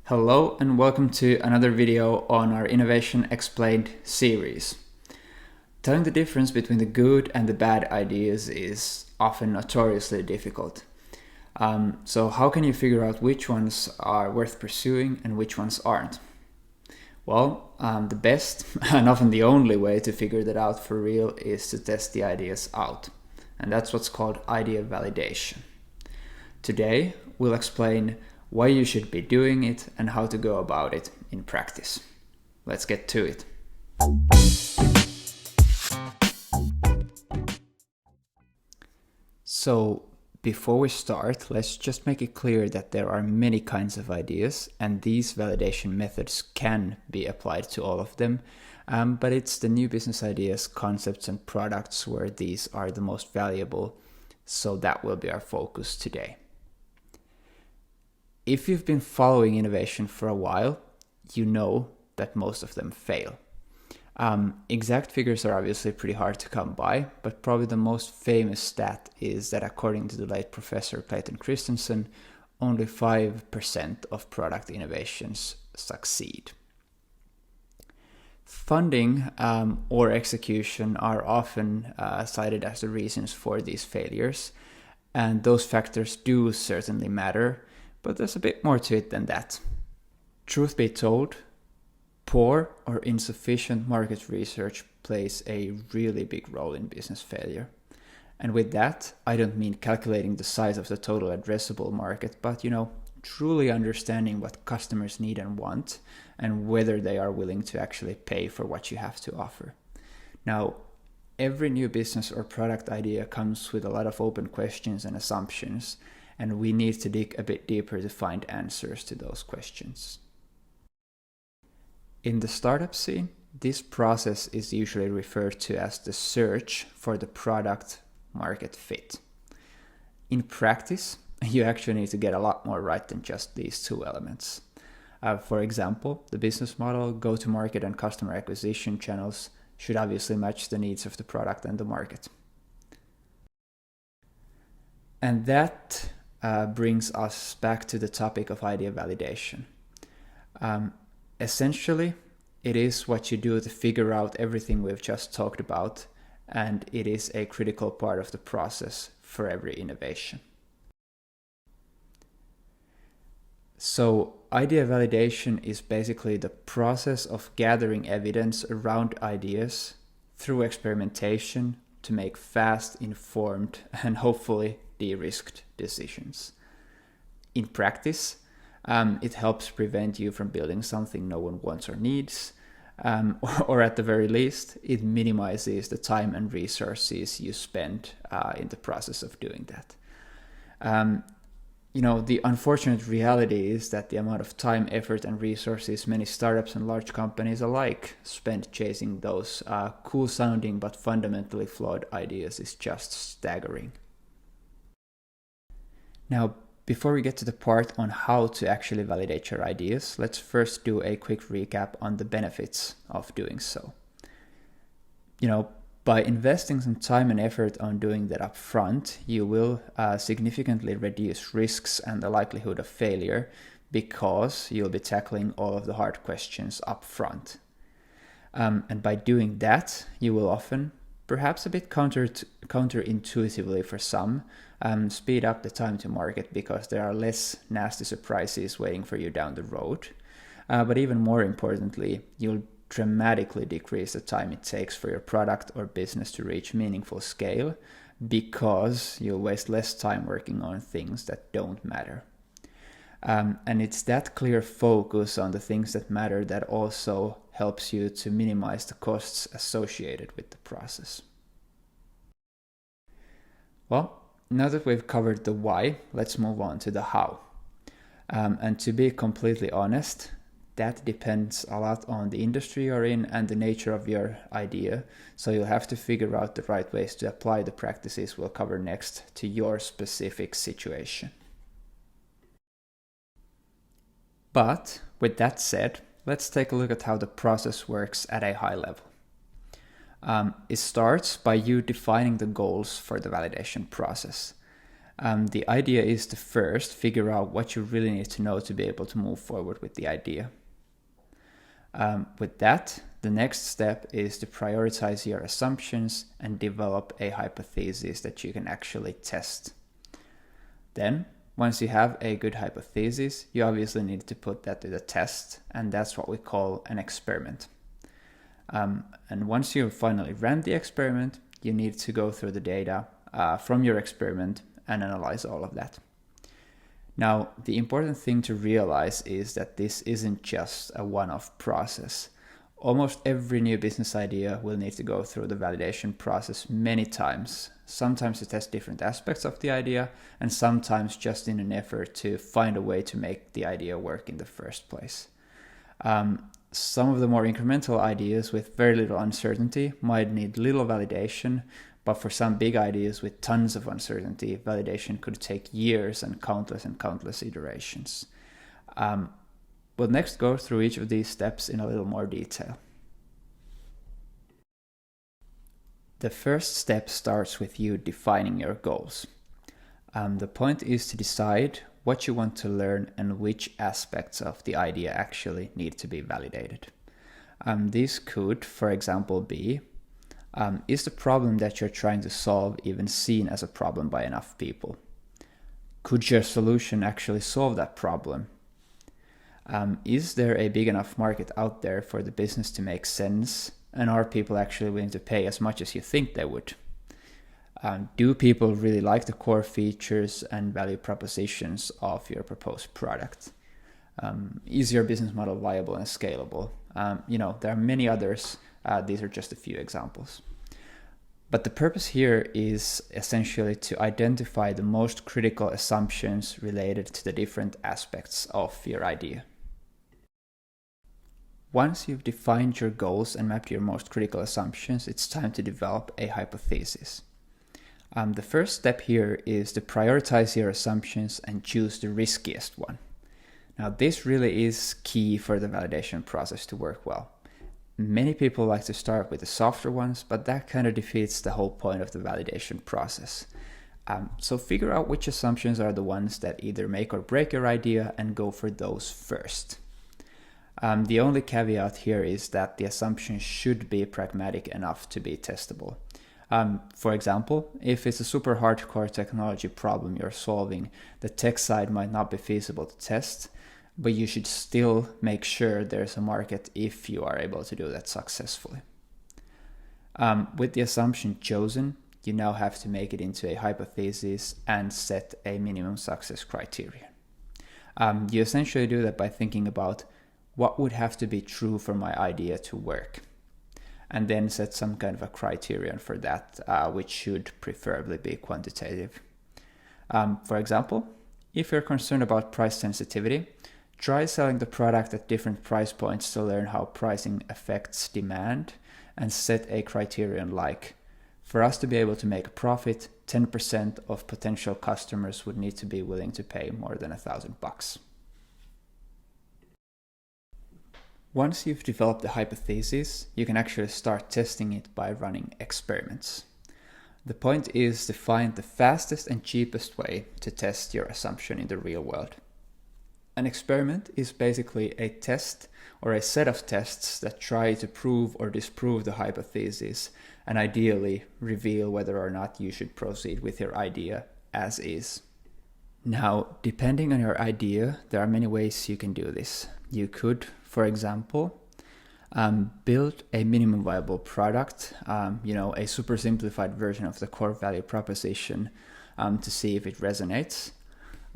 Hello and welcome to another video on our Innovation Explained series. Telling the difference between the good and the bad ideas is often notoriously difficult. So how can you figure out which ones are worth pursuing and which ones aren't? Well, the best and often the only way to figure that out for real is to test the ideas out. And that's what's called idea validation. Today, we'll explain why you should be doing it and how to go about it in practice. Let's get to it. So, before we start, let's just make it clear that there are many kinds of ideas, and these validation methods can be applied to all of them. But it's the new business ideas, concepts, and products where these are the most valuable. So that will be our focus today. If you've been following innovation for a while, you know that most of them fail. Exact figures are obviously pretty hard to come by, but probably the most famous stat is that according to the late Professor Clayton Christensen, only 5% of product innovations succeed. Funding or execution are often cited as the reasons for these failures, and those factors do certainly matter, but there's a bit more to it than that. Truth be told, poor or insufficient market research plays a really big role in business failure. And with that, I don't mean calculating the size of the total addressable market, but truly understanding what customers need and want, and whether they are willing to actually pay for what you have to offer. Now, every new business or product idea comes with a lot of open questions and assumptions, and we need to dig a bit deeper to find answers to those questions. In the startup scene, this process is usually referred to as the search for the product market fit. In practice, you actually need to get a lot more right than just these two elements. For example, the business model, go-to-market, and customer acquisition channels should obviously match the needs of the product and the market. And that brings us back to the topic of idea validation. Essentially, it is what you do to figure out everything we've just talked about, and it is a critical part of the process for every innovation. So, idea validation is basically the process of gathering evidence around ideas through experimentation to make fast, informed, and hopefully de-risked decisions. In practice, it helps prevent you from building something no one wants or needs, or at the very least, it minimizes the time and resources you spend in the process of doing that. The unfortunate reality is that the amount of time, effort, and resources many startups and large companies alike spend chasing those cool-sounding but fundamentally flawed ideas is just staggering. Now, before we get to the part on how to actually validate your ideas, let's first do a quick recap on the benefits of doing so. By investing some time and effort on doing that up front, you will significantly reduce risks and the likelihood of failure because you'll be tackling all of the hard questions up front. And by doing that, you will often, perhaps a bit counterintuitively for some, speed up the time to market because there are less nasty surprises waiting for you down the road. But even more importantly, you'll dramatically decrease the time it takes for your product or business to reach meaningful scale because you'll waste less time working on things that don't matter. And it's that clear focus on the things that matter that also helps you to minimize the costs associated with the process. Well, now that we've covered the why, let's move on to the how. And to be completely honest, that depends a lot on the industry you're in and the nature of your idea. So you'll have to figure out the right ways to apply the practices we'll cover next to your specific situation. But with that said, let's take a look at how the process works at a high level. It starts by you defining the goals for the validation process. The idea is to first figure out what you really need to know to be able to move forward with the idea. With that, the next step is to prioritize your assumptions and develop a hypothesis that you can actually test. Then, once you have a good hypothesis, you obviously need to put that to the test, and that's what we call an experiment. And once you've finally ran the experiment, you need to go through the data from your experiment and analyze all of that. Now, the important thing to realize is that this isn't just a one-off process. Almost every new business idea will need to go through the validation process many times, sometimes to test different aspects of the idea, and sometimes just in an effort to find a way to make the idea work in the first place. Some of the more incremental ideas with very little uncertainty might need little validation, but for some big ideas with tons of uncertainty, validation could take years and countless iterations. We'll next go through each of these steps in a little more detail. The first step starts with you defining your goals. The point is to decide what you want to learn and which aspects of the idea actually need to be validated. These could, for example, be, is the problem that you're trying to solve even seen as a problem by enough people? Could your solution actually solve that problem? Is there a big enough market out there for the business to make sense? And are people actually willing to pay as much as you think they would? Do people really like the core features and value propositions of your proposed product? Is your business model viable and scalable? There are many others. These are just a few examples. But the purpose here is essentially to identify the most critical assumptions related to the different aspects of your idea. Once you've defined your goals and mapped your most critical assumptions, it's time to develop a hypothesis. The first step here is to prioritize your assumptions and choose the riskiest one. Now, this really is key for the validation process to work well. Many people like to start with the softer ones, but that kind of defeats the whole point of the validation process. So figure out which assumptions are the ones that either make or break your idea and go for those first. The only caveat here is that the assumption should be pragmatic enough to be testable. For example, if it's a super hardcore technology problem you're solving, the tech side might not be feasible to test, but you should still make sure there's a market if you are able to do that successfully. With the assumption chosen, you now have to make it into a hypothesis and set a minimum success criterion. You essentially do that by thinking about what would have to be true for my idea to work, and then set some kind of a criterion for that, which should preferably be quantitative. For example, if you're concerned about price sensitivity, try selling the product at different price points to learn how pricing affects demand, and set a criterion like, for us to be able to make a profit, 10% of potential customers would need to be willing to pay more than $1,000. Once you've developed the hypothesis, you can actually start testing it by running experiments. The point is to find the fastest and cheapest way to test your assumption in the real world. An experiment is basically a test or a set of tests that try to prove or disprove the hypothesis and ideally reveal whether or not you should proceed with your idea as is. Now, depending on your idea, there are many ways you can do this. You could, for example, build a minimum viable product, a super simplified version of the core value proposition to see if it resonates.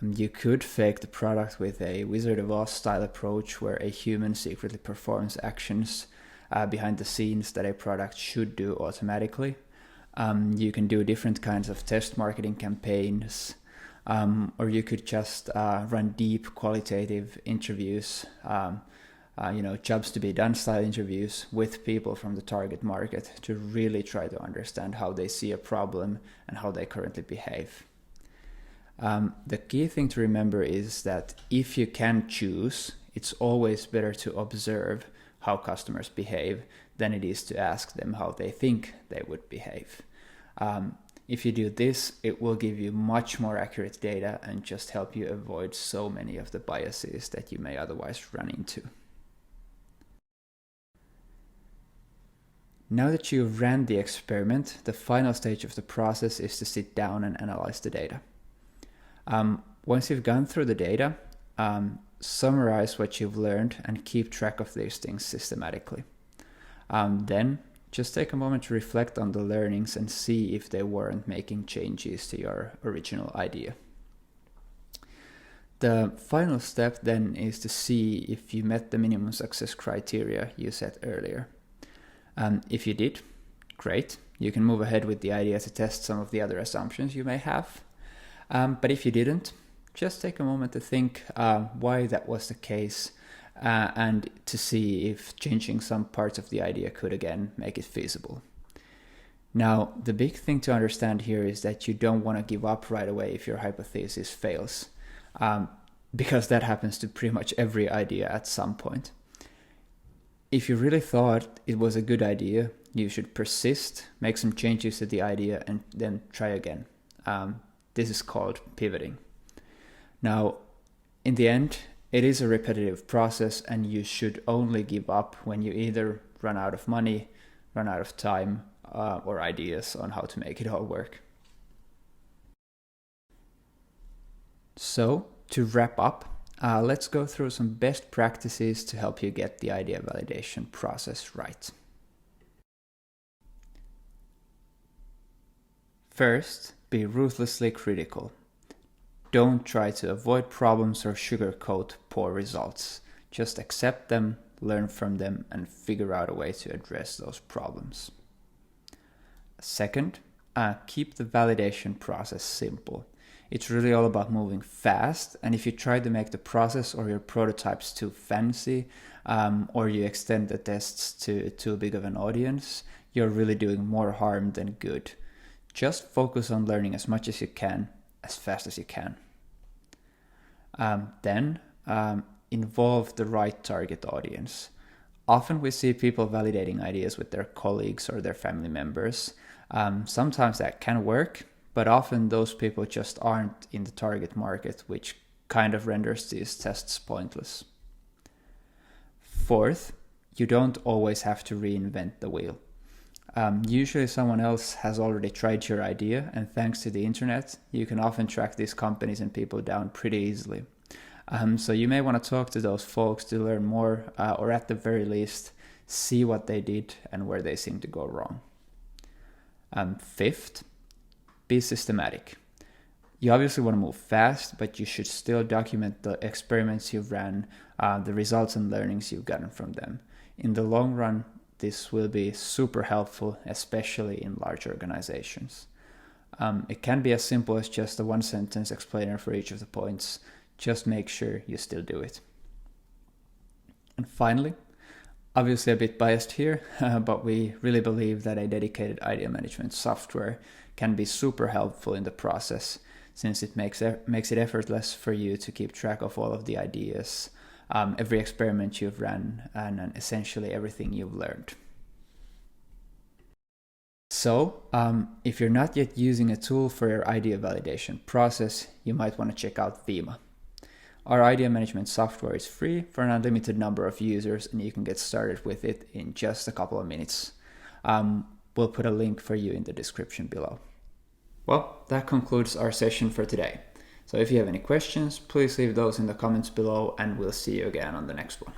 You could fake the product with a Wizard of Oz style approach where a human secretly performs actions behind the scenes that a product should do automatically. You can do different kinds of test marketing campaigns, or you could just run deep qualitative interviews, jobs to be done style interviews with people from the target market to really try to understand how they see a problem and how they currently behave. The key thing to remember is that if you can choose, it's always better to observe how customers behave than it is to ask them how they think they would behave. If you do this, it will give you much more accurate data and just help you avoid so many of the biases that you may otherwise run into. Now that you've ran the experiment, the final stage of the process is to sit down and analyze the data. Once you've gone through the data, summarize what you've learned and keep track of these things systematically. Then just take a moment to reflect on the learnings and see if they warrant making changes to your original idea. The final step then is to see if you met the minimum success criteria you set earlier. If you did, great. You can move ahead with the idea to test some of the other assumptions you may have. But if you didn't, just take a moment to think why that was the case and to see if changing some parts of the idea could again make it feasible. Now, the big thing to understand here is that you don't want to give up right away if your hypothesis fails, because that happens to pretty much every idea at some point. If you really thought it was a good idea, you should persist, make some changes to the idea, and then try again. This is called pivoting. Now, in the end, it is a repetitive process, and you should only give up when you either run out of money, run out of time, or ideas on how to make it all work. So, to wrap up, let's go through some best practices to help you get the idea validation process right. First, be ruthlessly critical. Don't try to avoid problems or sugarcoat poor results. Just accept them, learn from them, and figure out a way to address those problems. Second, keep the validation process simple. It's really all about moving fast, and if you try to make the process or your prototypes too fancy, or you extend the tests to too big of an audience, you're really doing more harm than good. Just focus on learning as much as you can, as fast as you can. Then involve the right target audience. Often we see people validating ideas with their colleagues or their family members. Sometimes that can work, but often those people just aren't in the target market, which kind of renders these tests pointless. Fourth, you don't always have to reinvent the wheel. Usually someone else has already tried your idea, and thanks to the internet, you can often track these companies and people down pretty easily. So you may want to talk to those folks to learn more, or at the very least, see what they did and where they seem to go wrong. Fifth, be systematic. You obviously want to move fast, but you should still document the experiments you've ran, the results and learnings you've gotten from them. In the long run, this will be super helpful, especially in large organizations. It can be as simple as just a one-sentence explainer for each of the points. Just make sure you still do it. And finally, obviously a bit biased here, but we really believe that a dedicated idea management software can be super helpful in the process, since it makes it effortless for you to keep track of all of the ideas, every experiment you've run, and essentially everything you've learned. So, if you're not yet using a tool for your idea validation process, you might want to check out Viima. Our idea management software is free for an unlimited number of users, and you can get started with it in just a couple of minutes. We'll put a link for you in the description below. Well, that concludes our session for today. So if you have any questions, please leave those in the comments below, and we'll see you again on the next one.